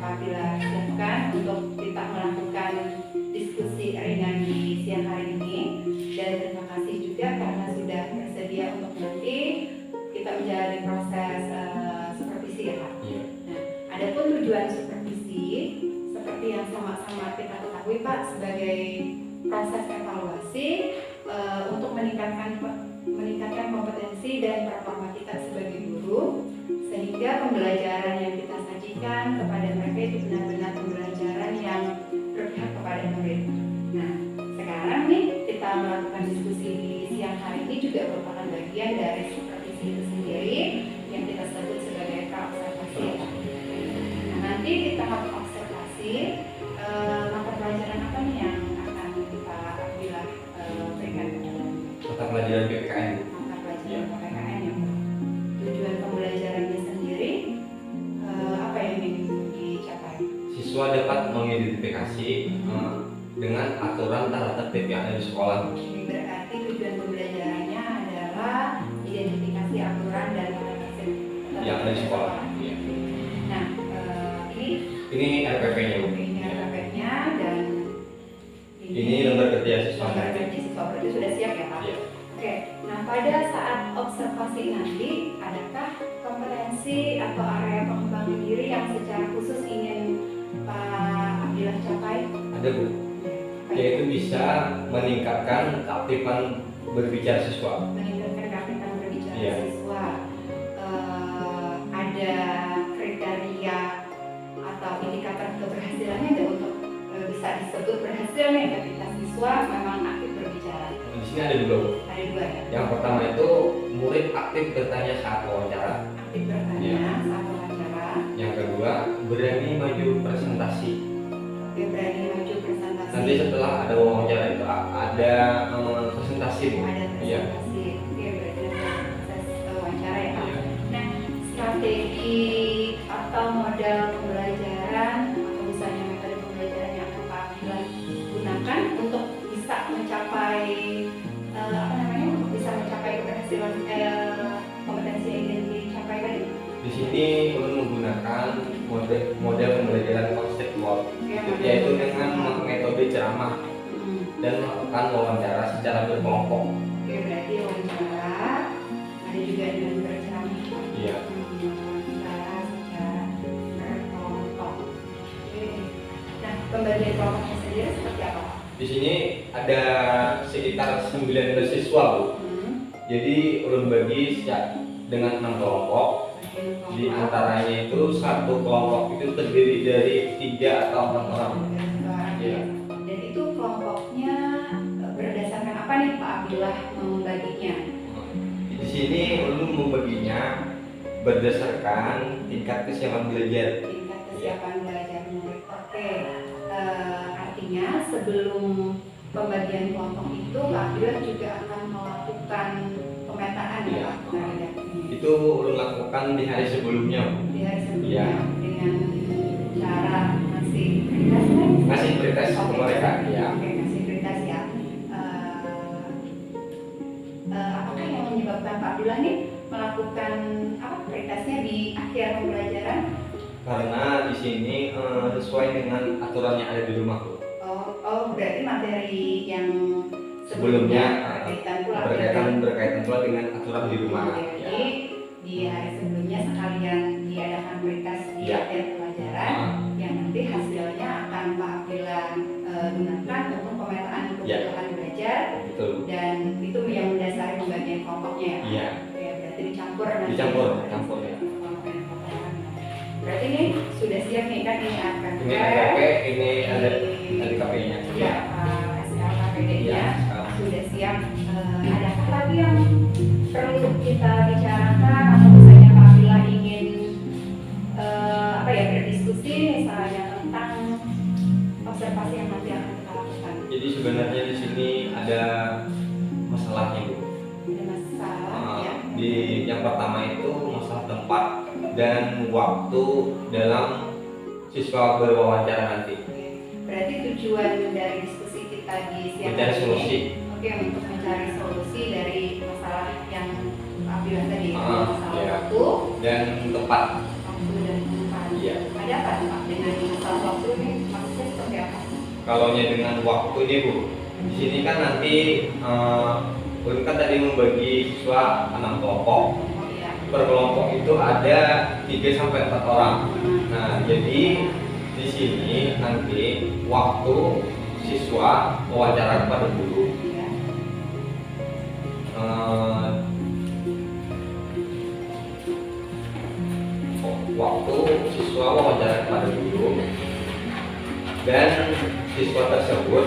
Apabila siapkan untuk kita melakukan diskusi ringan di siang hari ini, dan terima kasih juga karena sudah bersedia untuk nanti kita menjalani proses supervisi ya Pak. Nah, adapun tujuan supervisi seperti yang sama-sama kita ketahui Pak, sebagai proses evaluasi untuk meningkatkan kompetensi dan performa kita sebagai guru, sehingga pembelajaran yang kita sajikan kepada mereka itu benar-benar pembelajaran yang berpihak kepada murid. Nah, sekarang nih kita melakukan diskusi di siang hari ini juga merupakan bagian dari supervisi itu sendiri yang kita sebut sebagai observasi. Nah, nanti di tahap observasi mata pelajaran apa nih yang akan kita berikan? Mata pelajaran PPKN. Mata pelajaran PPKN ya. Tujuan pembelajarannya sendiri apa yang ingin dicapai? Siswa dapat mengidentifikasi dengan aturan tata tertib yang ada di sekolah. Berarti tujuan pembelajarannya adalah identifikasi aturan dan tata tertib yang ada di sekolah. Iya. Nah, ini RPP-nya Bu. Ini RPP-nya dan ini lembar kerja siswa. Lembar kerja siswa berarti sudah siap ya Pak? Iya. Oke. Nah, pada saat observasi nanti, adakah kompetensi atau area pengembangan diri yang secara khusus ingin Pak Abdillah capai? Ada Bu. Yaitu bisa meningkatkan keaktifan berbicara siswa. Meningkatkan keaktifan berbicara Iya. siswa. Ada kriteria atau indikator keberhasilannya nggak untuk bisa disebut berhasil nih ketika siswa memang aktif berbicara? Di sini ada dua Bu. Ada dua ya. Yang pertama itu murid aktif bertanya saat wawancara. Aktif bertanya Iya. saat wawancara. Yang kedua berani maju presentasi. Oke, berani maju presentasi. Nanti setelah ada wawancara itu ada presentasi Bu. Ada Iya. presentasi. Oke, berarti ada proses wawancara ya Pak. Iya. Nah, strategi atau modal pembelajaran atau misalnya metode pembelajaran yang akan Pak Abdillah gunakan untuk bisa mencapai untuk bisa mencapai keberhasilan kompetensi yang ingin dicapai tadi. Di sini perlu menggunakan model pembelajaran konseptual, Oke, yaitu dengan metode ceramah dan melakukan wawancara secara berkelompok. Oke, berarti wawancara ada juga dengan berceramah. Iya. Wawancara secara berkelompok. Oke. Nah, pembagian kelompoknya sendiri seperti apa? Di sini ada sekitar 19 siswa Bu. Jadi ulun bagi dengan 6 kelompok. Di antaranya itu satu kelompok itu terdiri dari 3 atau 4 orang. Iya. Dan itu kelompoknya berdasarkan apa nih Pak Abdillah membaginya? Di sini ulun membaginya berdasarkan tingkat kesiapan belajar. Tingkat kesiapan belajar murid. Oke. Artinya sebelum pembagian kelompok itu Pak Abdillah juga akan melakukan pemetaan ya Iya. Pak terhadap ini. Itu ulun lakukan di hari sebelumnya. Di hari sebelumnya Iya. dengan cara ngasih prioritas Ngasih prioritas ke mereka, ya. Oke, ngasih prioritas ya. Apakah yang menyebabkan Pak Abdullah nih melakukan prioritasnya di akhir pembelajaran? Karena di sini sesuai dengan aturan yang ada di rumah Bu. Berarti materi yang Sebelumnya berkaitan pula dengan aturan di rumah. Jadi di hari sebelumnya sekalian diadakan prioritas di Ya. akhir pelajaran yang nanti hasilnya akan Pak Abdillah gunakan untuk pemetaan kebutuhan belajar. Betul. Dan itu yang mendasari pembagian kelompoknya ya? Iya. Oke, berarti dicampur nanti. Dicampur ya. Berarti ini sudah siap nih kan, ini akan Ini RPP, ini ada KP-nya. ya, SLKPD-nya Iya. sudah siap. Adakah lagi yang perlu kita bicarakan atau misalnya Pak Abdillah ingin berdiskusi misalnya tentang observasi yang nanti akan kita lakukan? Jadi sebenarnya di sini ada masalahnya Bu. Ada masalah ya? Di yang pertama itu masalah tempat dan waktu dalam siswa berwawancara nanti. Berarti tujuan dari diskusi kita di siang Mencari hari solusi. ini, untuk mencari solusi dari masalah yang Pak Abdillah tadi, masalah iya. waktu Dan tempat. dan tempat. Iya. Ada apa Pak dengan dengan masalah waktu ini maksudnya seperti apa? Kalau dengan waktu ini Bu, di sini kan nanti Ulun kan tadi membagi siswa 6 kelompok. Oh iya. Per kelompok itu ada 3 sampai 4 orang. Nah, jadi di sini nanti waktu siswa wawancara kepada guru, Iya. waktu siswa wawancara kepada guru dan siswa tersebut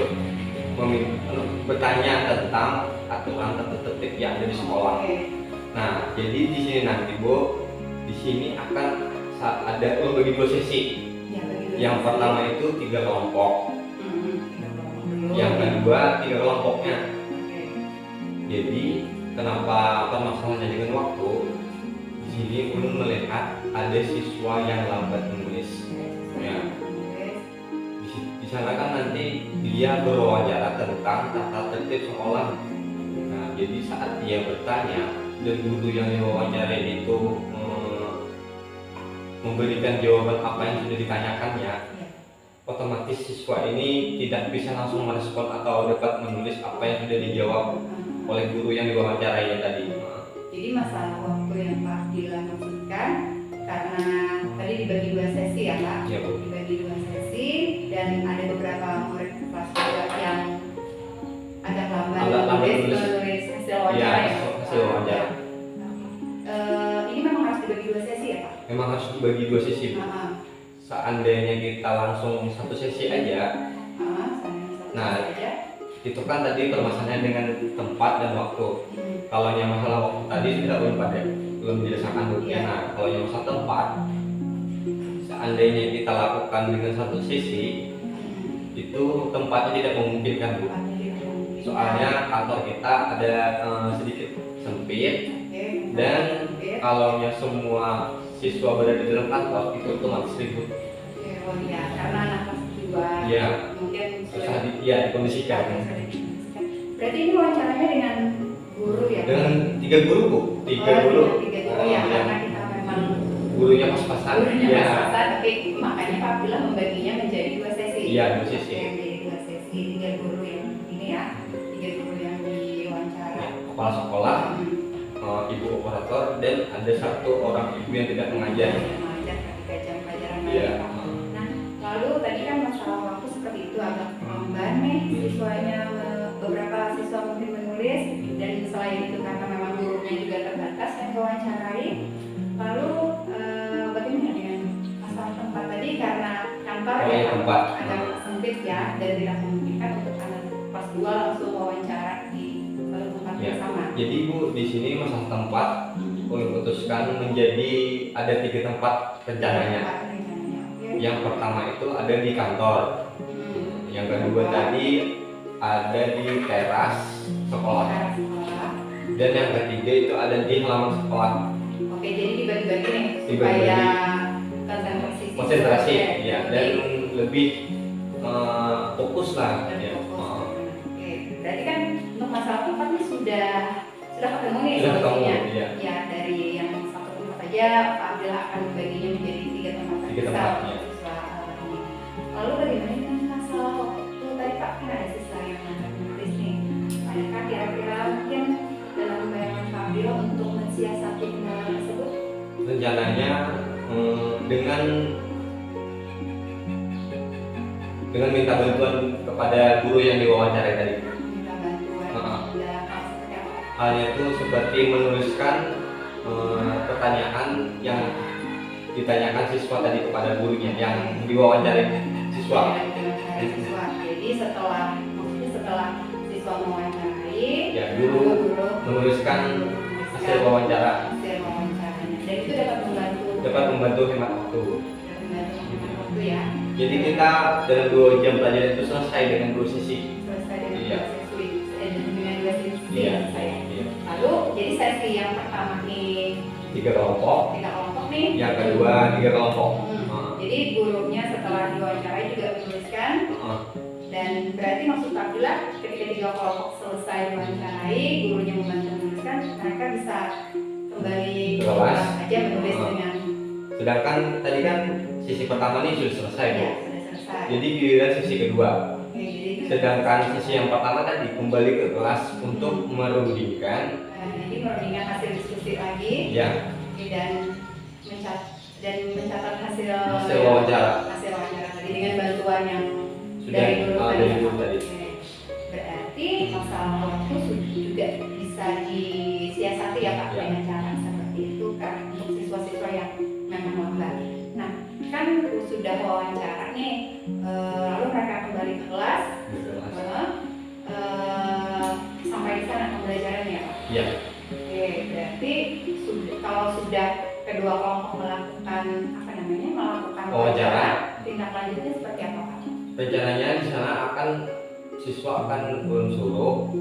bertanya tentang aturan tertib yang ada di sekolah. Oke. Nah, jadi di sini nanti Bu, di sini akan ada bagi 2 sesi. Ya, bagi dua Yang sesi. pertama itu 3 kelompok, Tiga kelompok dulu. yang kedua 3 kelompoknya. Oke. Jadi kenapa permasalahannya dengan waktu? Di sini Ulun melihat ada siswa yang lambat menulis. Ya. Di sana kan nanti dia berwawancara tentang tata tertib sekolah. Nah, jadi saat dia bertanya dan guru yang diwawancarai itu memberikan jawaban apa yang sudah ditanyakannya, otomatis siswa ini tidak bisa langsung merespon atau dapat menulis apa yang sudah dijawab oleh guru yang diwawancarainya tadi. Jadi masalah waktu yang Pak Dila maksudkan karena tadi dibagi 2 sesi ya Pak? Iya Bu. Dibagi 2 sesi dan ada beberapa murid kelas 2 yang agak lambat menulis hasil wawancara Iya, hasil wawancara. Ini memang harus dibagi 2 sesi ya Pak? Memang harus dibagi 2 sesi Bu. Seandainya kita langsung 1 sesi aja, Nah, saja. itu kan tadi permasalahannya dengan tempat dan waktu. Kalau yang masalah waktu tadi sudah belum dijelaskan dulu. Iya. Nah, kalau yang masalah tempat, seandainya kita lakukan dengan 1 sesi, itu tempatnya tidak memungkinkan Bu. Soalnya kantor kita ada sedikit sempit dan kalau kalau semua siswa berada di dalam kantor itu otomatis ribut. Oh iya, karena anak kelas 2 Iya. mungkin Susah dikondisikan. Berarti ini wawancaranya dengan guru ya? Dengan 3 guru Bu, 3 guru. Tiga guru ya, Iya. karena kita memang Gurunya pas-pasan. gurunya Iya. pas-pasan, tapi makanya Pak Abdillah membaginya menjadi 2 sesi. Iya, 2 sesi. Oke, menjadi 2 sesi, 3 guru yang ini ya, 3 guru yang diwawancara. Kepala sekolah, Hmm. ibu operator, dan ada 1 orang ibu yang tidak mengajar. Yang mengajar ketika jam pelajaran Iya. mereka. Nah, lalu tadi kan masalah waktu seperti itu agak lamban nih siswanya, beberapa siswa mungkin menulis dan selain itu karena memang gurunya juga terbatas yang wawancarai. Lalu bagaimana dengan masalah tempat tadi karena kantor Oh, iya, tempat. agak sempit ya dan tidak memungkinkan untuk anak kelas 2 langsung wawancara di satu tempat Ya. yang sama. Jadi Bu, di sini masalah tempat memutuskan menjadi ada 3 tempat rencananya. Tempat rencananya, oke. Yang pertama itu ada di kantor. Yang kedua tadi ada di teras sekolah. Teras sekolah. Dan yang ketiga itu ada di halaman sekolah. Oke, jadi dibagi-bagi nih Dibagi-bagi. supaya konsentrasi siswa. Konsentrasi, Ya, ya, dan lebih fokus lah. dan Ya. fokus. Oke, berarti kan untuk masalah tempat nih sudah ketemu nih Sudah ketemu, solusinya. ya. Ya, dari yang 1 tempat aja Pak Abdillah akan membaginya menjadi 3 tempat Tiga siswa tempat, untuk ya. siswa ini. Lalu bagaimana dengan masalah waktu tadi Pak, kan ada siswa yang menulis nih. Adakah kira-kira mungkin dalam bayangan Pak Abdillah untuk mensiasati kendala tersebut? Rencananya dengan minta bantuan kepada guru yang diwawancarai tadi. Minta bantuan Heeh. dalam hal seperti apa? Halnya itu seperti menuliskan pertanyaan yang ditanyakan siswa tadi kepada gurunya yang diwawancarai siswa. Diwawancara siswa. Jadi maksudnya setelah siswa mewawancarai, Ya, guru menuliskan hasil wawancara. hasil wawancaranya. Dan itu dapat membantu Hemat waktu. waktu ya. Jadi kita dalam 2 jam pelajaran itu selesai dengan 2 sesi. Selesai dengan Iya. 2 sesi, dengan 2 sesi Iya. saya. Iya. Lalu jadi sesi yang pertama nih 3 kelompok. 3 kelompok nih. Yang kedua 3 kelompok. Jadi gurunya setelah diwawancarai juga menuliskan. Dan berarti maksud Pak Abdillah ketika 3 kelompok selesai diwawancarai, gurunya membantu menuliskan, mereka bisa kembali ke Kelas. kelas aja menulis dengan Sedangkan tadi kan sesi pertama ini sudah selesai, Bu. Ya, sudah selesai. Jadi giliran sesi kedua. Oke, jadi Sedangkan sesi yang pertama tadi kembali ke kelas untuk merundingkan. jadi merundingkan hasil diskusi lagi. Ya. Oke, dan mencatat hasil wawancara. Hasil wawancara tadi dengan bantuan yang Sudah dari guru dari guru tadi. Oke. Berarti masalah waktu juga bisa disiasati ya Pak, Ya. dengan cara seperti itu kan untuk siswa-siswa yang memang lambat. Nah, kan sudah wawancara nih, lalu mereka kembali ke kelas, sampai di sana pembelajarannya ya Pak. Iya. Oke, berarti kalau sudah kedua kelompok melakukan wawancara, tindak lanjutnya seperti apa Pak? rencananya di sana siswa akan suruh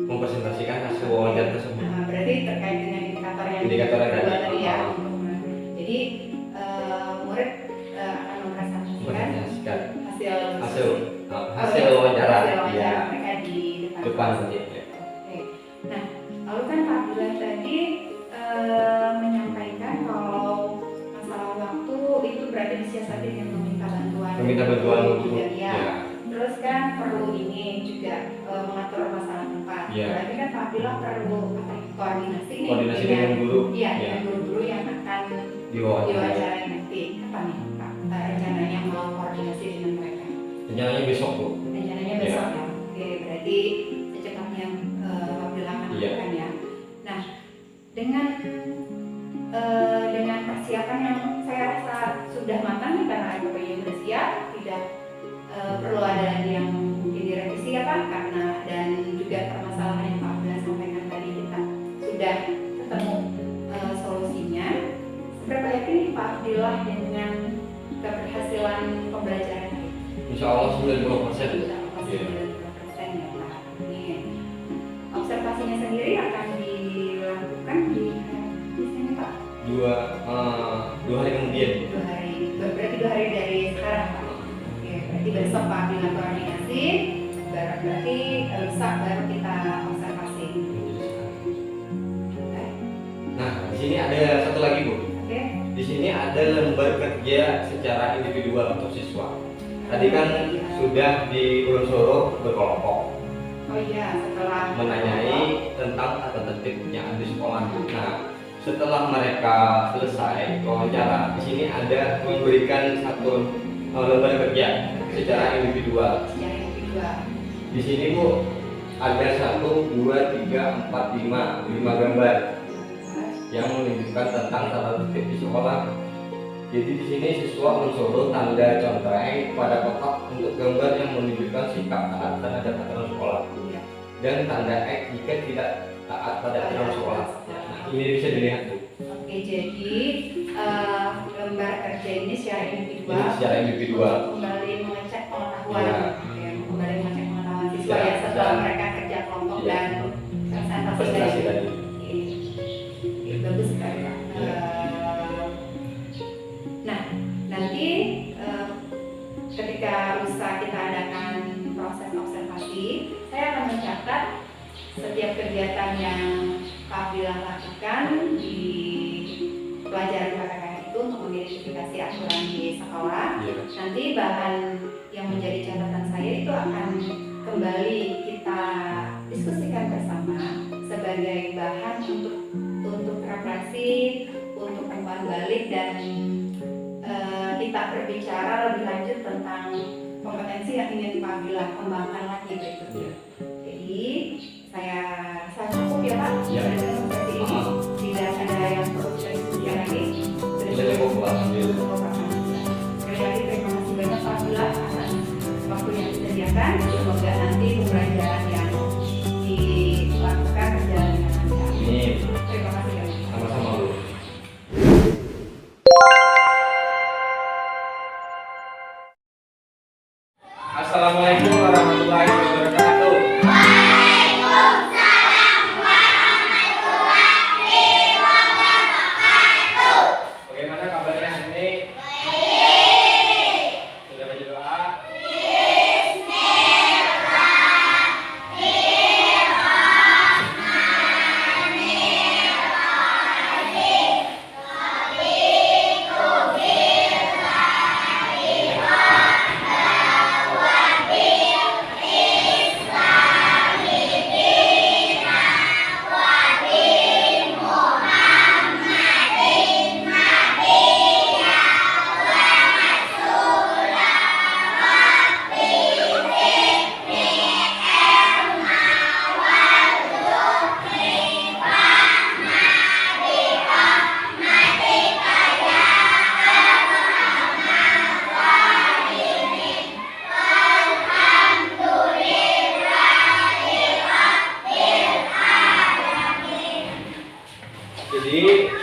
mempresentasikan hasil wawancara tersebut. Nah, berarti terkait dengan Indikator yang kedua tadi. tadi ya. Jadi murid akan mempresentasikan hasil wawancara mereka di depan saja. Oke. Nah, lalu kan Pak Abdullah tadi menyampaikan kalau masalah waktu itu berarti disiasati dengan meminta bantuan juga ya. Terus kan perlu ini juga mengatur masalah tempat. Ya. Berarti kan Pak Abdullah perlu koordinasi dengan guru. Iya, dengan guru-guru yang akan diwawancarai nanti. Kapan nih Pak rencananya mau koordinasi dengan mereka? Rencananya besok, Bu. Rencananya besok ya. Oke, berarti secepatnya Pak Abdullah akan lakukan ya. Nah, dengan persiapan yang saya rasa sudah matang nih karena RPP-nya sudah siap, tidak perlu ada lagi yang mungkin direvisi ya Pak, karena dan juga permasalahan yang Pak Abdullah sampaikan tadi kita sudah ketemu solusinya. Seberapa yakin nih Pak Abdullah dengan keberhasilan pembelajaran ini? Insya Allah 90%. Insya Allah 90% ya Pak. Amin. Observasinya sendiri akan dilakukan di sini Pak? Dua hari kemudian. 2 hari. Berarti 2 hari dari sekarang Pak. Oke, berarti besok Pak bilang koordinasi, berarti lusa baru kita observasi. Nah, di sini ada satu lagi, Bu. Oke. Di sini ada lembar kerja secara individual untuk siswa. Tadi kan sudah di Urun berkelompok. Oh iya, setelah menanyai tentang tata tertib yang ada di sekolah. Nah, setelah mereka selesai wawancara, di sini ada memberikan satu lembar kerja secara individual. Di sini, Bu, ada 1, 2, 3, 4, 5 gambar yang menunjukkan tentang tata tertib di sekolah. Jadi di sini siswa mensuruh tanda contreng pada kotak untuk gambar yang menunjukkan sikap taat terhadap aturan sekolah dan tanda X jika tidak taat pada aturan sekolah. Nah, ini bisa dilihat, Bu. Oke, jadi lembar kerja ini secara individual. Ini secara individual. Kembali mengecek pengetahuan. Ya. Oke, kembali mengecek pengetahuan siswa ya setelah mereka kerja kelompok Ya. dan Presentasi tadi. Oke, bagus sekali Pak. Nah, nanti ketika lusa kita adakan proses observasi, saya akan mencatat setiap kegiatan yang Pak Abdullah lakukan di pelajaran PPKN itu untuk mengidentifikasi aturan di sekolah. Nanti bahan yang menjadi catatan saya itu akan kembali kita diskusikan bersama sebagai bahan untuk refleksi, untuk kembali balik dan kita berbicara lebih lanjut tentang kompetensi yang ingin Pak Abdullah kembangkan lagi berikutnya. Jadi saya rasa cukup ya Pak. Ya. Seperti ini tidak ada yang perlu saya diskusikan lagi. Sudah cukup, Pak. Sekali lagi terima kasih banyak Pak Abdullah atas waktu yang disediakan. Semoga nanti pembelajaran yang dilakukan berjalan dengan lancar. Amin. Terima kasih banyak. Sama-sama, Bu. Assalamualaikum warahmatullahi wabarakatuh. Bagaimana kabarnya hari ini? Sudah baca doa?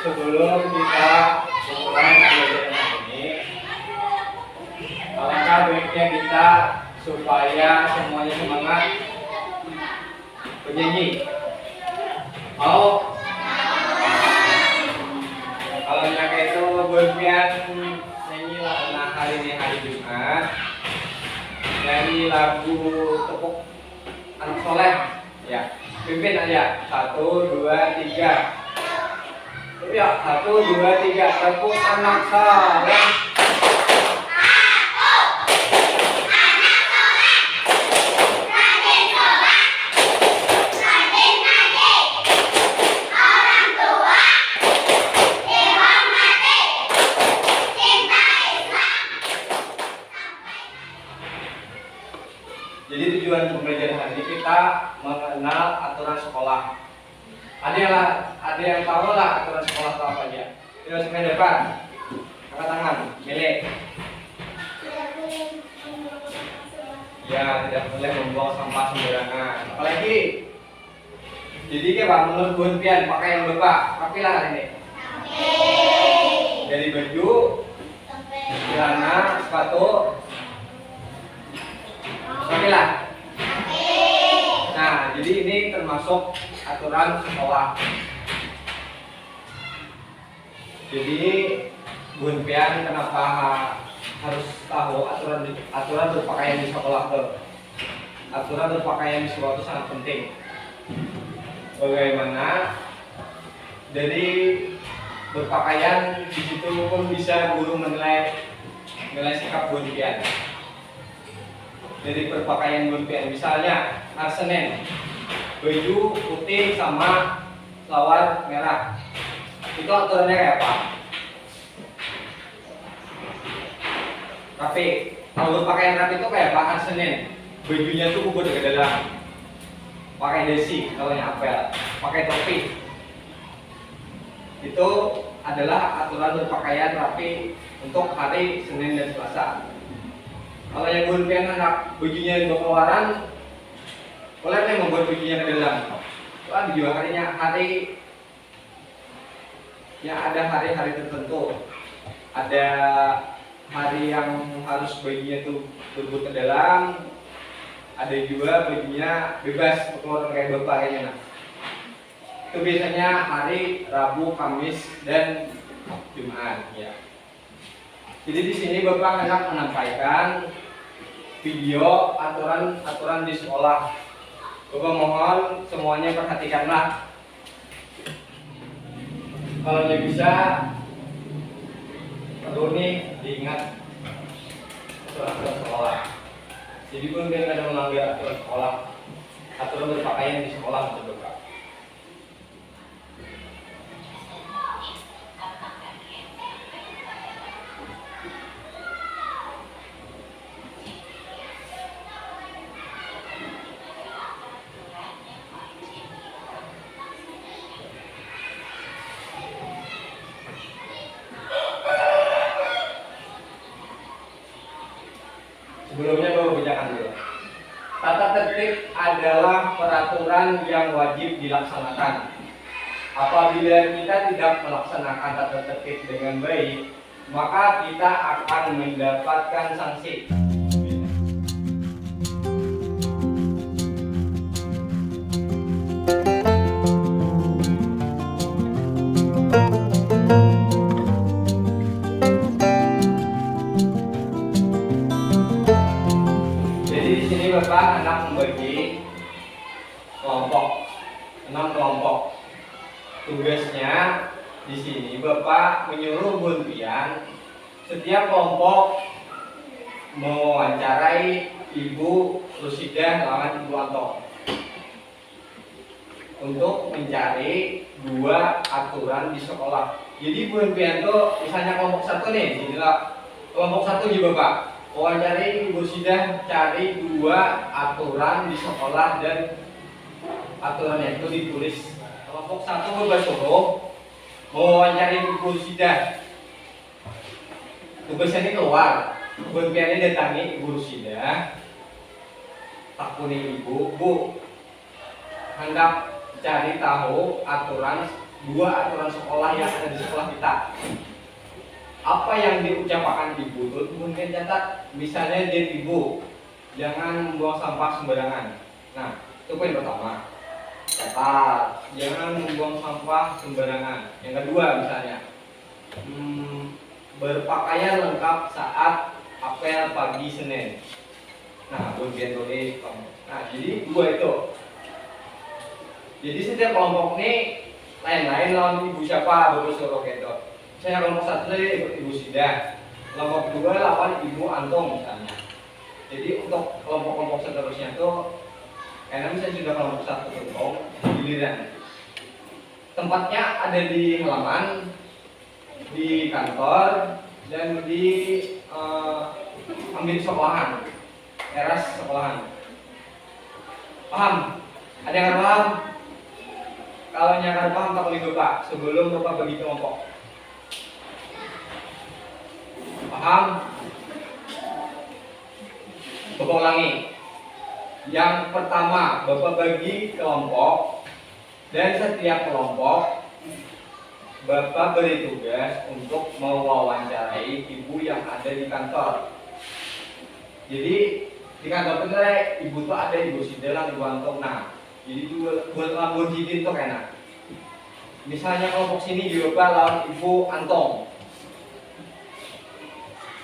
sebelum kita mulai pelajaran ini, alangkah baiknya kita supaya semuanya semangat bernyanyi. Mau? Kalau nyangka itu berpian nyanyilah karena hari ini hari Jumat dari lagu Tepuk Anak Soleh ya, pimpin aja 1, 2, 3 ya, 1, 2, 3 Tepuk Anak Soleh. Jadi tujuan pembelajaran hari ini kita mengenal aturan sekolah. Ada yang tahu lah aturan sekolah itu apa aja? Tidak sampai depan. Angkat tangan, milik. Ya, tidak boleh membuang sampah sembarangan. Apalagi, jadi kayak Pak, menurut Bu Pian, pakai yang Bapak, rapilah hari ini. Dari baju, celana, sepatu, rapilah. Nah, jadi ini termasuk aturan sekolah. Jadi Bu Pian kenapa harus tahu aturan berpakaian di sekolah tuh? Aturan berpakaian di sekolah itu sangat penting. Bagaimana dari berpakaian di situ pun bisa guru menilai sikap Bu Pian. Dari berpakaian Bu Pian, misalnya hari Senin baju putih sama selawar merah, itu aturannya kayak apa? Rapi. Kalau berpakaian rapi itu kayak apa? Hari Senin bajunya tuh kubur ke dalam, pakai desi, kalau yang apel, pakai topi. Itu adalah aturan berpakaian rapi untuk hari Senin dan Selasa. Kalau yang Bu Pian anak bajunya dua keluaran, boleh nih membuat bajunya ke dalam. Soalnya juga hari yang ada hari-hari tertentu, ada hari yang harus bajunya tuh berbut ke dalam, ada juga bajunya bebas keluar kayak bapak ini. Nah, itu biasanya hari Rabu, Kamis, dan Jumat ya. Jadi di sini Bapak hendak menyampaikan video aturan di sekolah. Bapak mohon semuanya perhatikanlah. Kalau dia bisa, perlu nih diingat aturan sekolah. Jadi pun dia ada melanggar aturan sekolah, aturan berpakaian di sekolah untuk Bapak. Sebelumnya Bapak bacakan dulu. Tata tertib adalah peraturan yang wajib dilaksanakan. Apabila kita tidak melaksanakan tata tertib dengan baik, maka kita akan mendapatkan sanksi. Bapak hendak membagi kelompok 6 kelompok. Tugasnya di sini Bapak menyuruh Bu Pian setiap kelompok mewawancarai Ibu Rusidah lawan Ibu Anto untuk mencari 2 aturan di sekolah. Jadi Bu Pian tuh misalnya kelompok 1 nih, inilah kelompok 1 di Bapak. Wawancari Ibu Rusidah cari 2 aturan di sekolah dan aturannya itu ditulis. Kelompok 1 Bapak suruh mewawancari Ibu Rusidah. Tugasnya ini keluar. Bu Pian ini datangi Ibu Rusidah. Takuni Ibu, Bu hendak cari tahu aturan dua aturan sekolah yang ada di sekolah kita. Apa yang diucapkan ibu itu mungkin catat, misalnya dia ibu jangan membuang sampah sembarangan. Nah, itu poin pertama. Catat, jangan membuang sampah sembarangan. Yang kedua misalnya, berpakaian lengkap saat apel pagi Senin. Nah, bagian tulis. Nah, jadi dua itu. Jadi setiap kelompok ini lain-lain lawan ibu siapa, bapak suruh gitu. Saya kelompok satu ibu Sida, kelompok kedua lawan ibu Antung misalnya. Jadi untuk kelompok-kelompok seterusnya itu, karena misalnya sudah kelompok satu kelompok giliran. Tempatnya ada di halaman, di kantor, dan di ambil sekolahan, teras sekolahan. Paham? Ada yang paham? Kalau yang paham tak boleh Bapak sebelum Bapak bagi kelompok. Paham? Bapak ulangi. Yang pertama, Bapak bagi kelompok, dan setiap kelompok Bapak beri tugas untuk mewawancarai ibu yang ada di kantor. Jadi di kantor itu ibu tuh ada ibu Sidelang, ibu Antung. Nah, jadi buat lambun jidin tuh enak. Misalnya kelompok sini juga lawan ibu Antung.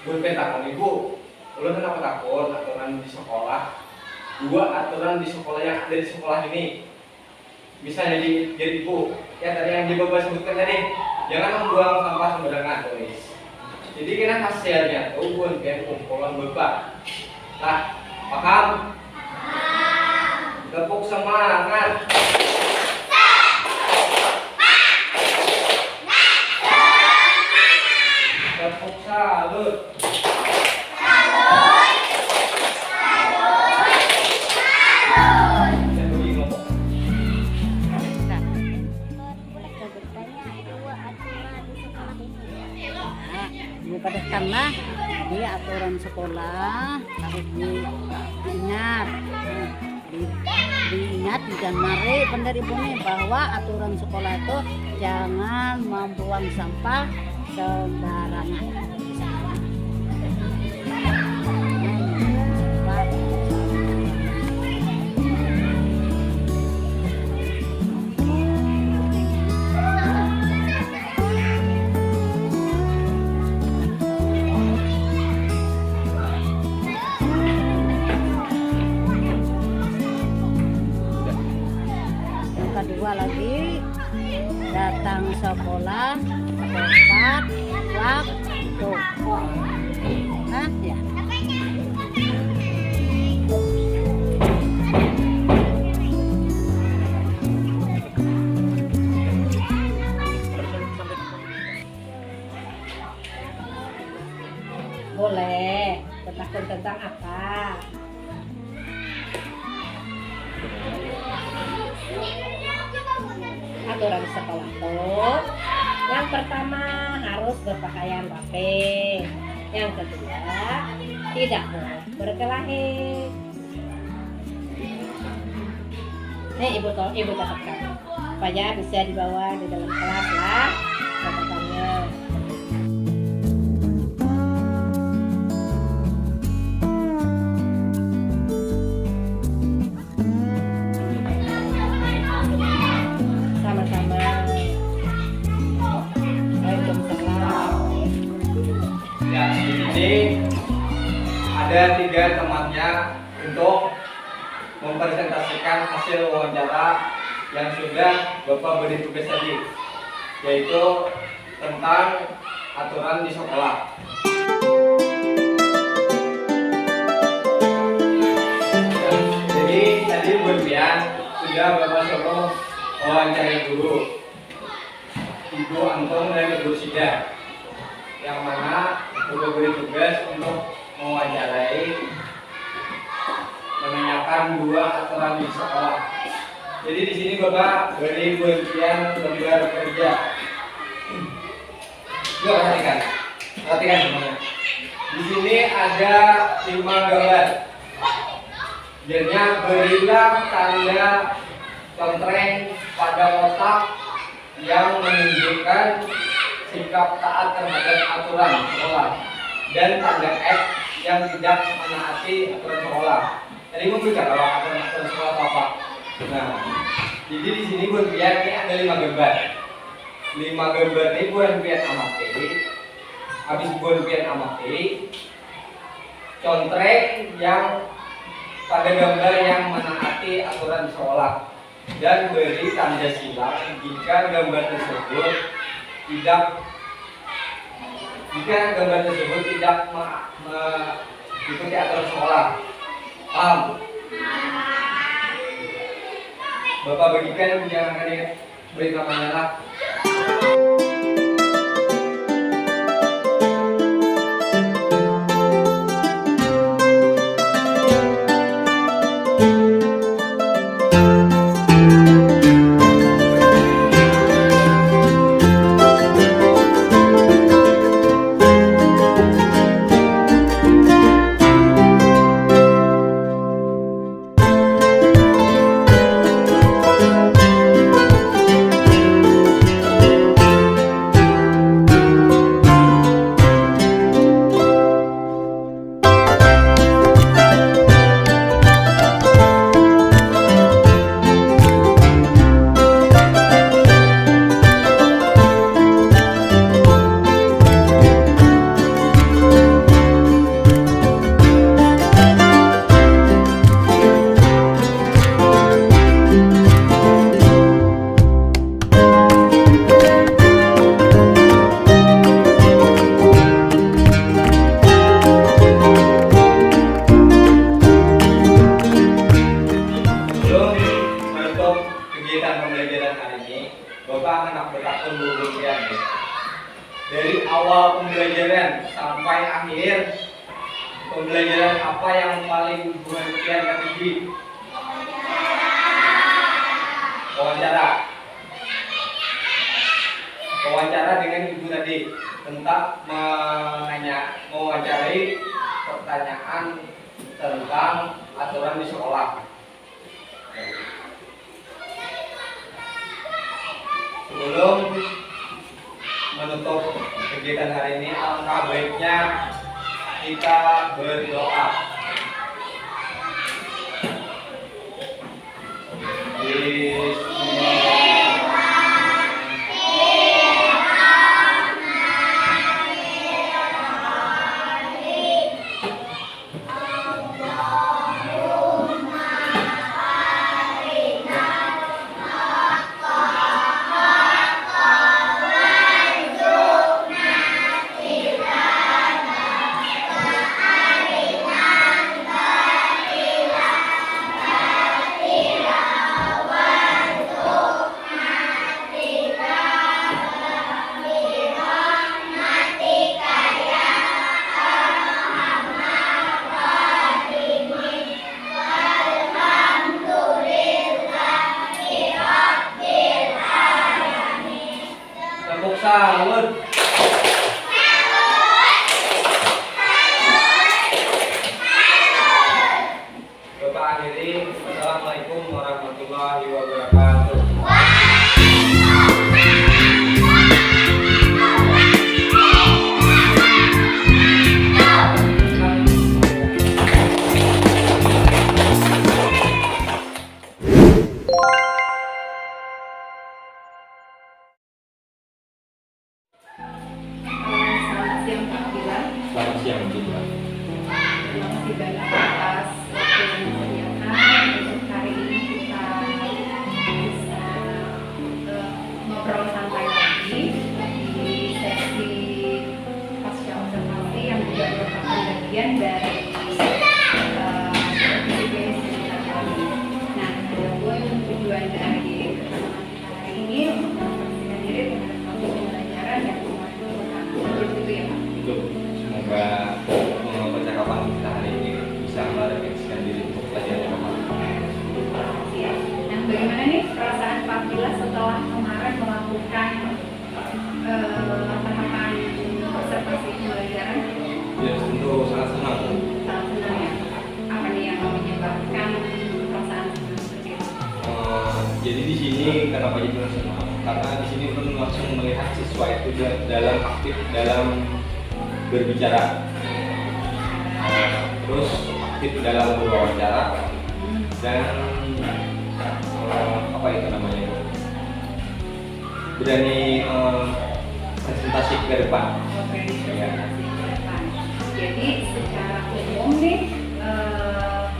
Buat takon ibu, lu kenapa takut aturan di sekolah? Dua aturan di sekolah yang ada di sekolah ini. Misalnya jadi ibu, ya tadi yang Bapak sebutkan tadi, jangan membuang sampah sembarangan, tulis. Jadi kena hasilnya tuh buat kumpulan Bapak. Nah, paham? Tepuk semangat. Tepuk salut. Pada karena dia aturan sekolah harus diingat, diingat dan mari benar ibu nih bahwa aturan sekolah itu jangan membuang sampah sembarangan. Kedua lagi datang sekolah tepat waktu. Nah, ya. Boleh. Bertakun tentang apa? Aturan sekolah tuh yang pertama harus berpakaian rapi, yang kedua tidak boleh berkelahi. Nih ibu catatkan supaya bisa dibawa di dalam kelas lah catatannya. Ada 3 temannya untuk mempresentasikan hasil wawancara yang sudah Bapak beri tugas tadi, yaitu tentang aturan di sekolah. Jadi tadi berbian sudah Bapak suruh wawancara guru Ibu Antung dan Ibu Sida, yang mana Bapak beri tugas untuk mewawancarai, menanyakan 2 aturan di sekolah. Jadi di sini Bapak beri bagian lembar kerja. Yuk perhatikan semuanya. Di sini ada 5 gambar. Jadinya berilah tanda contreng pada kotak yang menunjukkan sikap taat terhadap aturan sekolah dan tanda X yang tidak menaati aturan sekolah. Tadi gue bicara kalau aturan sekolah apa? Nah, jadi di sini gue lihat ini ada 5 gambar. 5 gambar ini gue lihat amati. Habis gue lihat amati, contrek yang pada gambar yang menaati aturan sekolah dan beri tanda silang jika gambar tersebut tidak mengikuti aturan sekolah. Paham? Bapak bagikan jangan ya, beri namanya lah. Dari awal pembelajaran sampai akhir pembelajaran apa yang paling perhatian ketiga? Wawancara dengan ibu tadi tentang mewawancarai pertanyaan tentang aturan di sekolah. Sebelum menutup kegiatan hari ini, alangkah baiknya kita berdoa. Sahur. Bapak akhiri, Assalamualaikum warahmatullahi wabarakatuh. Selamat siang, Citra. Terima kasih banyak atas waktu yang disediakan untuk hari ini kita bisa ngobrol santai lagi di sesi pasca observasi yang juga merupakan bagian dari seminar kami. Nah, adapun tujuan dari pertemuan kita hari ini untuk mempersiapkan diri terhadap proses pembelajaran dan penguatan itu ya Pak. Semoga percakapan kita hari ini bisa merefleksikan diri untuk pelajaran yang Siap. Nah, bagaimana nih perasaan Pak Bila setelah kemarin melakukan tahapan observasi pembelajaran? Ya, tentu sangat senang. Sangat senang ya. Apa nih yang menyebabkan perasaan seperti itu? Jadi di sini kenapa jadi senang? karena di sini belum langsung melihat siswa itu dalam aktif dalam berbicara, terus aktif dalam berwawancara, dan apa itu namanya, berani presentasi ke depan. Jadi secara umum nih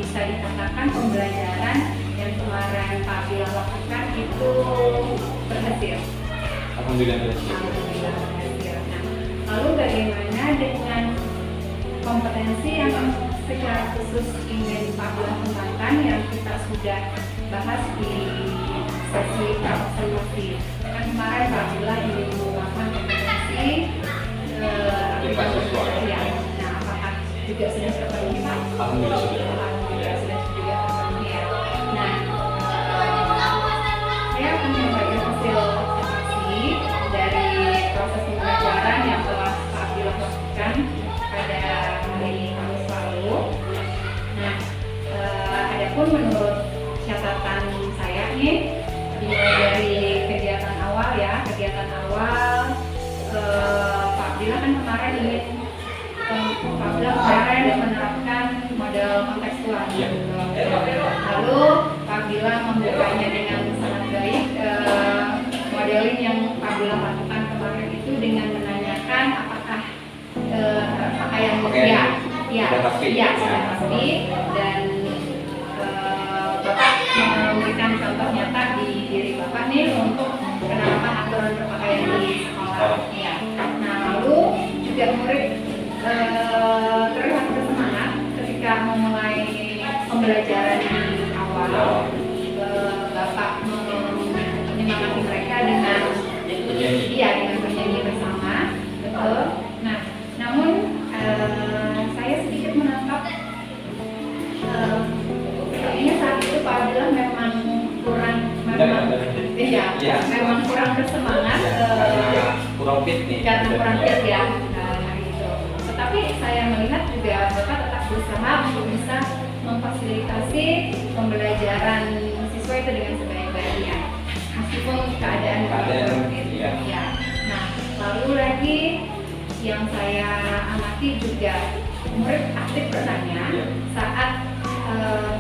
bisa dikatakan pembelajaran yang kemarin Pak Bilang lakukan itu berhasil. Alhamdulillah berhasil. Alhamdulillah berhasil. Nah, lalu bagaimana dengan kompetensi yang secara khusus ingin Pak Bilang kembangkan yang kita sudah bahas di sesi observasi? Kan kemarin Pak Bilang ingin mengembangkan kompetensi siswa. Ya. Nah, apakah juga sudah terpenuhi Pak? Alhamdulillah sudah. Alhamdulillah sudah juga terpenuhi ya. Nah, saya akan membagi hasil observasi dari proses pembelajaran yang telah Pak Bilang lakukan pada hari Kamis lalu. Nah, adapun menurut catatan saya nih, dimulai dari kegiatan awal ya, Pak Bilang kan kemarin ingin Pak Bilang kemarin menerapkan model kontekstual. Iya. Lalu Pak Bilang membukanya dengan sangat baik. Modeling yang Pak Bilang lakukan kemarin itu dengan menanyakan apakah pakaian sudah pasti, dan Bapak memberikan contoh nyata di diri Bapak nih untuk penerapan aturan berpakaian di sekolah. Ya. Nah, lalu juga murid terlihat bersemangat ketika memulai pembelajaran di awal. Bapak menyemangati mereka dengan bernyanyi bersama, betul. Nah, namun saya sedikit menangkap sepertinya saat itu Pak Bilang memang kurang bersemangat, karena kurang fit nih. Ya hari itu. Tetapi saya melihat juga Bapak tetap berusaha untuk bisa memfasilitasi pembelajaran siswa itu dengan sebaik-baiknya, meskipun keadaan ya. Nah, lalu lagi yang saya amati juga murid aktif bertanya saat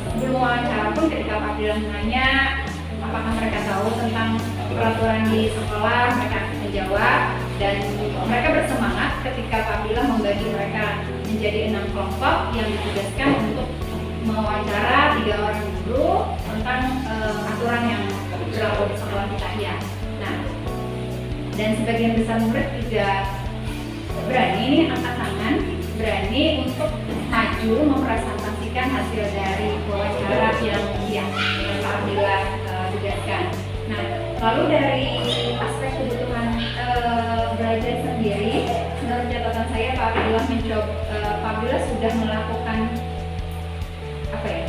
sebelum wawancara pun ketika Pak Bilang menanya apakah mereka tahu tentang peraturan di sekolah, mereka aktif menjawab, dan mereka bersemangat ketika Pak Bilang membagi mereka menjadi 6 kelompok yang ditugaskan untuk mewawancara 3 orang guru tentang aturan yang berlaku di sekolah kita ya. Nah, dan sebagian besar murid juga berani angkat tangan, berani untuk maju mempresentasikan hasil dari wawancara yang Pak Bilang tugaskan. Nah, lalu dari aspek kebutuhan belajar sendiri, menurut catatan saya Pak Bilang sudah melakukan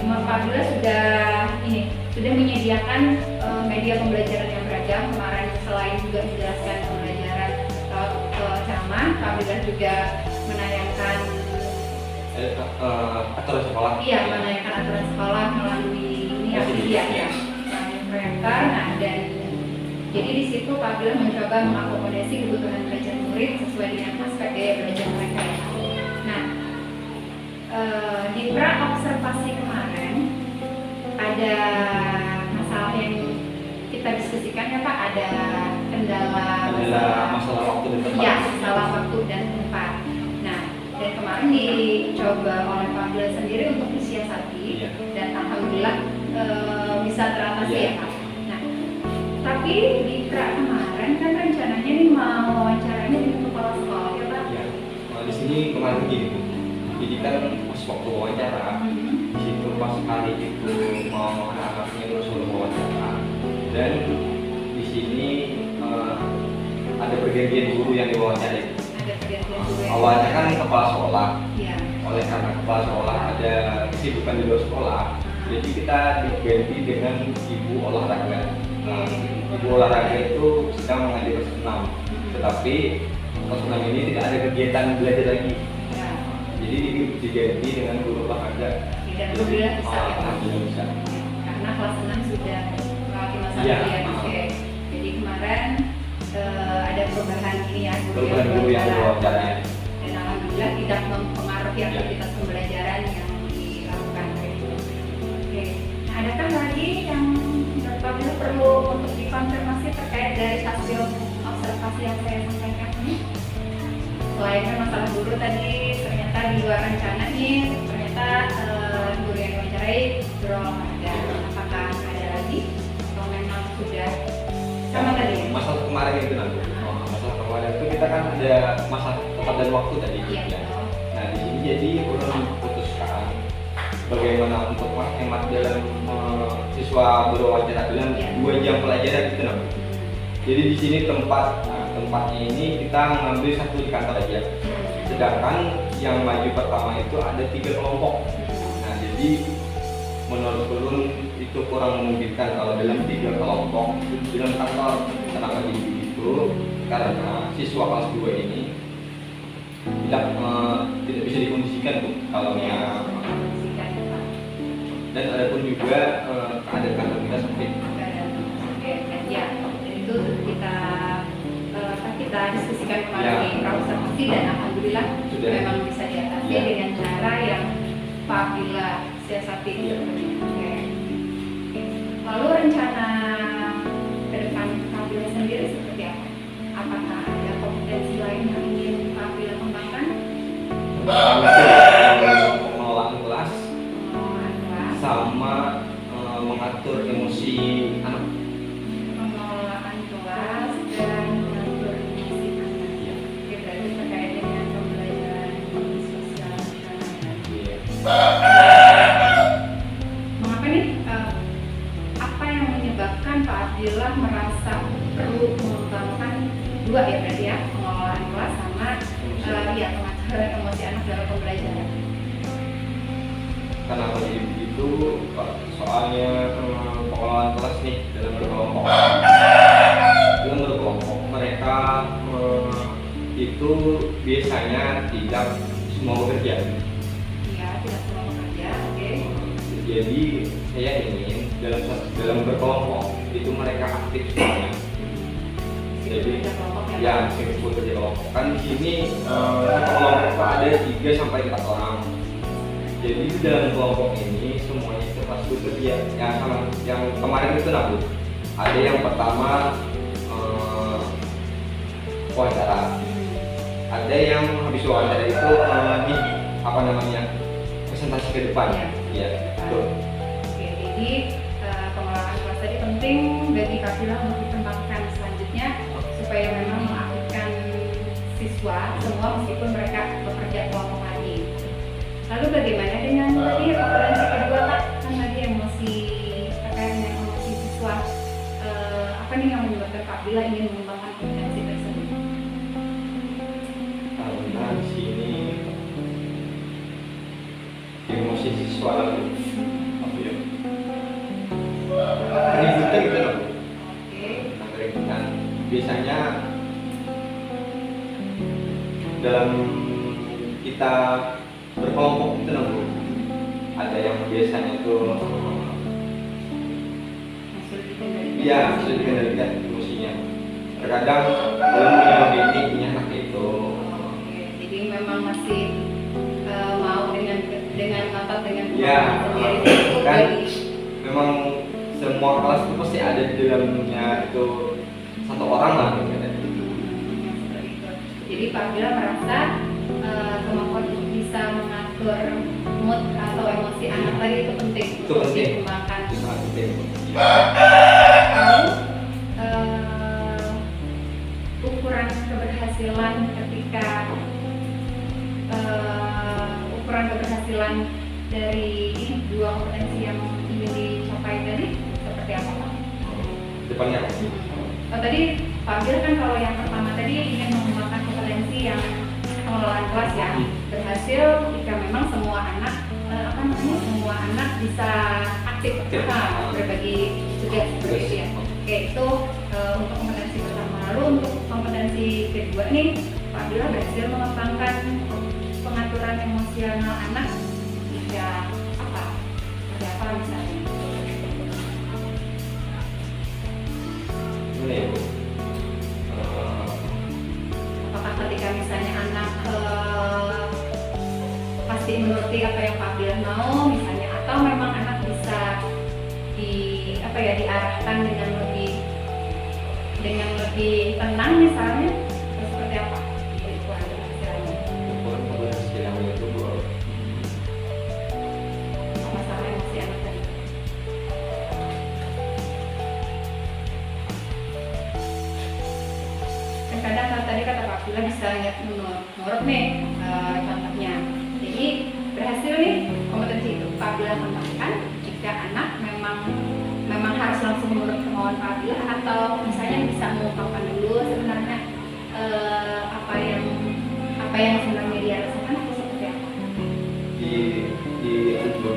Pak Bilang sudah menyediakan media pembelajaran yang beragam. Kemarin selain juga menjelaskan pembelajaran ceramah, Pak Bilang juga menayangkan aturan sekolah. Iya, menayangkan aturan sekolah melalui proyektor. Nah, dan jadi di situ Pak Bilang mencoba mengakomodasi kebutuhan belajar murid sesuai dengan aspek gaya belajar mereka ya. Nah, di pra-observasi kemarin ada masalah yang kita diskusikan ya Pak, ada kendala masalah waktu dan tempat. Ya, masalah waktu dan tempat. Nah, dan kemarin dicoba oleh Pak Bilang sendiri untuk disiasati, dan alhamdulillah bisa teratasi ya Pak. Nah, tapi di kemarin kan rencananya nih mau wawancaranya dengan kepala sekolah ya Pak. Ya, di sini kemarin begini Bu. Jadi kan pas waktu wawancara, di situ pas kali itu mau anaknya terus suruh wawancara, dan di sini ada pergantian guru yang diwawancarai. Awalnya kan kepala sekolah, oleh karena kepala sekolah ada kesibukan di luar sekolah, jadi kita diganti dengan ibu olahraga. Ibu olahraga itu sedang mengajar senam, tetapi senam ini tidak ada kegiatan belajar lagi. Jadi diganti dengan guru olahraga. Dan alhamdulillah bisa ya Pak. Bisa. Karena kelas 6 sudah melewati masa Iya. ujian. Oke. Jadi kemarin kemarin ada perubahan ini ya, Perubahan guru yang diwawancara. dan alhamdulillah tidak mempengaruhi aktivitas pembelajaran yang dilakukan. Oke, nah, adakah lagi yang menurut Pak Bila perlu untuk dikonfirmasi terkait dari hasil observasi yang saya sampaikan ini? Selain kan masalah guru tadi, ternyata di luar rencana nih, ternyata guru yang diwawancarai berolahraga. Apakah ada lagi atau memang sudah sama tadi ya? Masalah kemarin itu nanti. Masalah kemarin itu kita kan ada masalah tempat dan waktu tadi. Iya. Ya. Nah di sini jadi ulun putuskan bagaimana untuk menghemat dalam siswa berwawancara dalam Iya. 2 jam pelajaran itu nanti. Jadi di sini tempatnya ini kita mengambil satu di kantor aja. Sedangkan yang maju pertama itu ada 3 kelompok. Nah jadi menurut ulun itu kurang memungkinkan kalau dalam 3 kelompok itu dalam kantor. Kenapa jadi begitu? Karena siswa kelas 2 ini tidak bisa dikondisikan tuh kalau yang dan ada pun juga ada kantor kita sempit. Ya, itu kita diskusikan kemarin di observasi dan alhamdulillah Sudah. memang bisa diatasi Ya. dengan cara yang Pak Bila siasati. Ya. Oke. Lalu rencana ke depan Pak Bila sendiri seperti apa? Apakah ada kompetensi lain yang ingin Pak Bila kembangkan? Pengelolaan kelas Pengelolaan kelas, sama mengatur emosi anak. pengelolaan kelas dan mengatur emosi anak. Oke, berarti terkait dengan pembelajaran sosial anak. Mengapa nih? Apa yang menyebabkan Pak Abdillah merasa perlu mengembangkan 2 ya berarti ya, pengelolaan kelas sama pengaturan emosi anak dalam pembelajaran? Kenapa jadi begitu? Soalnya pengelolaan kelas nih dalam berkelompok. Dalam berkelompok mereka itu biasanya tidak semua bekerja. Iya, tidak semua bekerja, oke. Jadi saya ingin dalam berkelompok itu mereka aktif semuanya. Jadi Bekerja kelompok ya. ya disebut kerja kelompok. Kan di sini satu kelompok ada 3 sampai 4 orang. Jadi di dalam kelompok ini semuanya itu pasti bekerja. Yang kemarin itu Bu. Ada yang pertama wawancara. Ada yang habis wawancara itu presentasi ke depan. Iya, betul. Oke, jadi pengelolaan kelas tadi penting bagi Kak Bila untuk dikembangkan selanjutnya supaya memang mengaktifkan siswa semua meskipun mereka bekerja kelompok lagi. Lalu bagaimana dengan tadi kompetensi kedua Kak? Kan tadi emosi terkait dengan emosi siswa. Apa nih yang menyebabkan Kak Bila ingin mengembangkan kompetensi tersebut? Karena di sini emosi siswa lagi apa ya? Keributan gitu loh. Oke. Nah, keributan biasanya dalam kita berkelompok itu loh Bu. Ada yang biasanya itu Sulit dikendalikan. iya sulit dikendalikan emosinya. Terkadang belum punya ini punya anak itu. Oke, jadi memang masih mau dengan ngotot dengan Ya, kemampuan sendiri itu kan jadi memang semua kelas itu pasti ada di dalamnya itu satu orang lah gitu. seperti itu. Jadi Pak Bila merasa kemampuan untuk bisa mengatur mood atau emosi anak tadi itu penting Itu untuk penting. dikembangkan. Itu sangat penting. Lalu ukuran keberhasilan ketika ukuran keberhasilan dari ini 2 kompetensi yang ingin dicapai tadi seperti apa Pak? Depannya apa sih? Oh, tadi Pak Bila kan kalau yang pertama tadi ingin mengembangkan kompetensi yang pengelolaan kelas ya berhasil jika memang semua anak semua anak bisa aktif berbagi tugas seperti itu ya. Oke, itu untuk kompetensi pertama. Lalu untuk kompetensi kedua nih Pak Bila berhasil mengembangkan pengaturan emosional anak jika apa? Ada apa misalnya? Gimana ya Bu? pendekatan dengan lebih tenang misalnya, atau seperti apa? Ukuran keberhasilannya. Ukuran keberhasilannya itu Masalah emosi anak tadi. Kadang tadi kata Pak Abdullah bisa lihat menurut nih contohnya. Jadi berhasil nih kompetensi itu Pak Abdullah kembangkan jika anak memang harus langsung menurut kemauan Pak Abdullah, atau misalnya bisa mengungkapkan dulu sebenarnya apa yang sebenarnya dia rasakan, atau seperti apa?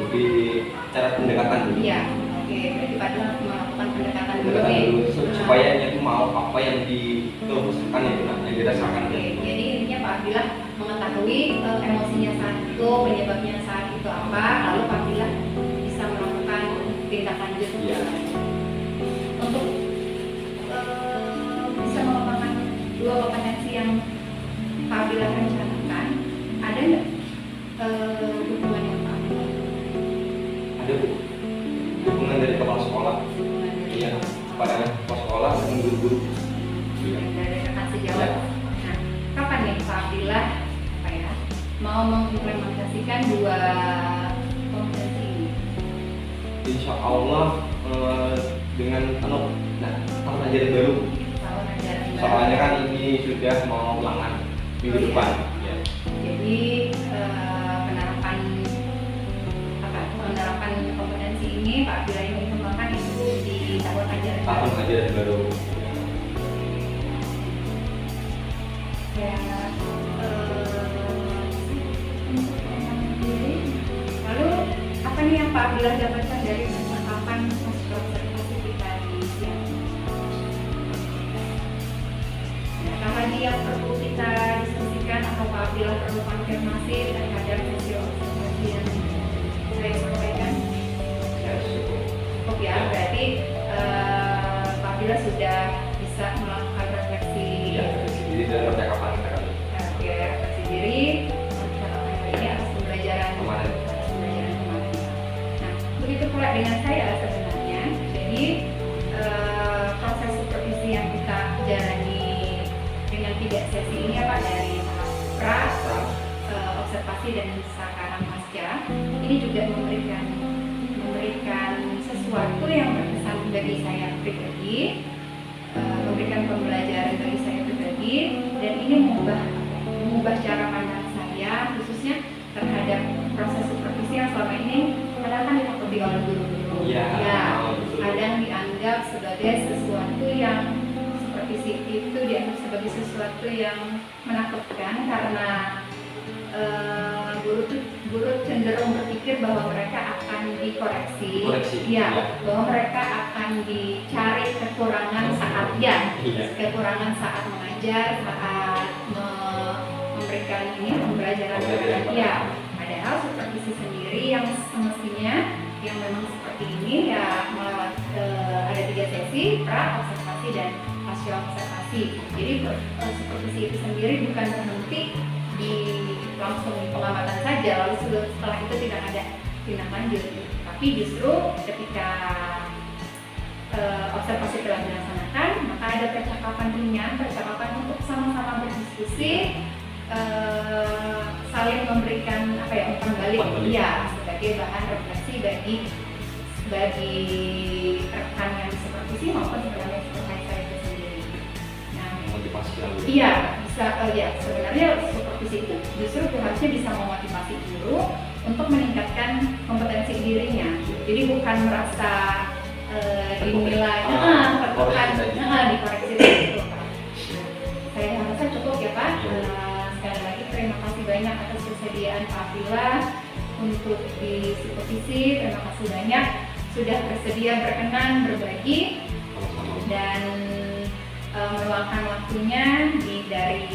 di cara pendekatan dulu. Iya, oke. Berarti Pak Abdullah melakukan pendekatan dulu Pendekatan nih. dulu supaya dia itu mau apa yang dikeluhkan itu, yang dirasakan. Oke, jadi intinya Pak Abdillah mengetahui emosinya saat itu, penyebabnya saat itu apa, lalu Pak Abdillah bisa melakukan tindak lanjut. Iya. Untuk bisa mengembangkan dua kompetensi yang Pak Abdillah rencanakan, ada nggak dukungan yang Pak Abdillah? Ada Bu, dukungan dari kepala sekolah, iya, kepada kepala sekolah dan guru-guru. Iya. Dari rekan sejawat. Nah, kapan nih Pak Abdillah mau mengimplementasikan dua kompetensi ini? Insya Allah dengan tahun ajaran baru. Tahun ajaran baru. Soalnya kan ini sudah mau ulangan minggu depan. Ya. Jadi penerapan kompetensi ini Pak Abdillah ingin kembangkan itu di tahun ajaran baru. Tahun ajaran baru. Ya, lalu apa nih yang Pak Abdillah dapatkan dari percakapan observasi kita di siang? Apakah lagi yang perlu kita diskusikan atau Pak Abdillah perlu konfirmasi terhadap hasil observasi yang saya sampaikan? Ya, cukup. Cukup ya, berarti Pak Abdillah sudah bisa melakukan refleksi. Ya, jadi dari percakapan kita kali. Oke, refleksi diri, percakapan ini atas pembelajaran Kemarin. Nah, begitu pula dengan saya sebenarnya. Jadi proses supervisi yang kita jalani dengan 3 sesi ini ya Pak, dari tahap pra, observasi dan sekarang pasca, ini juga memberikan sesuatu yang berkesan bagi saya pribadi, memberikan pembelajaran bagi saya pribadi, dan ini mengubah cara pandang saya khususnya terhadap proses supervisi yang selama ini kadang kan ditakuti oleh guru-guru. Iya. Ya, Betul. kadang dianggap sebagai sesuatu yang supervisi itu dianggap sebagai sesuatu yang menakutkan karena guru cenderung berpikir bahwa mereka akan dikoreksi. Iya. Bahwa mereka akan dicari kekurangan saat kekurangan saat mengajar, saat memberikan pembelajaran. Ya, padahal supervisi sendiri yang semestinya yang memang seperti ini ya melewat ada 3 sesi, pra, observasi dan pasca observasi. Jadi supervisi itu sendiri bukan berhenti di langsung di pengamatan saja, lalu setelah itu tidak ada tindak lanjut, tapi justru ketika observasi telah dilaksanakan, maka ada percakapan untuk sama-sama berdiskusi, saling memberikan umpan balik ya sebagai bahan refleksi bagi rekan yang supervisi maupun sebenarnya supervisor itu sendiri. Nah, Motivasi lalu. iya bisa sebenarnya supervisi itu justru harusnya bisa memotivasi guru untuk meningkatkan kompetensi dirinya. Jadi bukan merasa dinilai tertekan, dikoreksi itu. Saya rasa cukup ya Pak. Sekali lagi terima kasih banyak atas kesediaan Pak Abdillah untuk di supervisi. Terima kasih banyak sudah bersedia berkenan berbagi dan meluangkan waktunya dari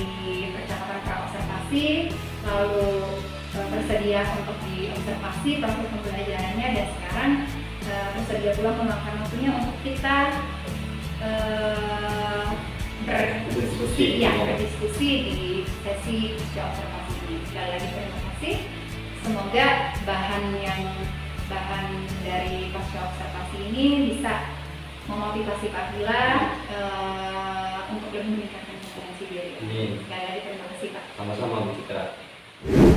percakapan pra-observasi, lalu bersedia untuk diobservasi proses pembelajarannya, dan sekarang bersedia pula meluangkan waktunya untuk kita berdiskusi di sesi observasi ini. Sekali lagi terima kasih. Semoga bahan dari pasca observasi ini bisa memotivasi Pak Abdullah untuk lebih meningkatkan kompetensi diri. Amin. Sekali lagi terima kasih Pak. Sama-sama Bu Citra.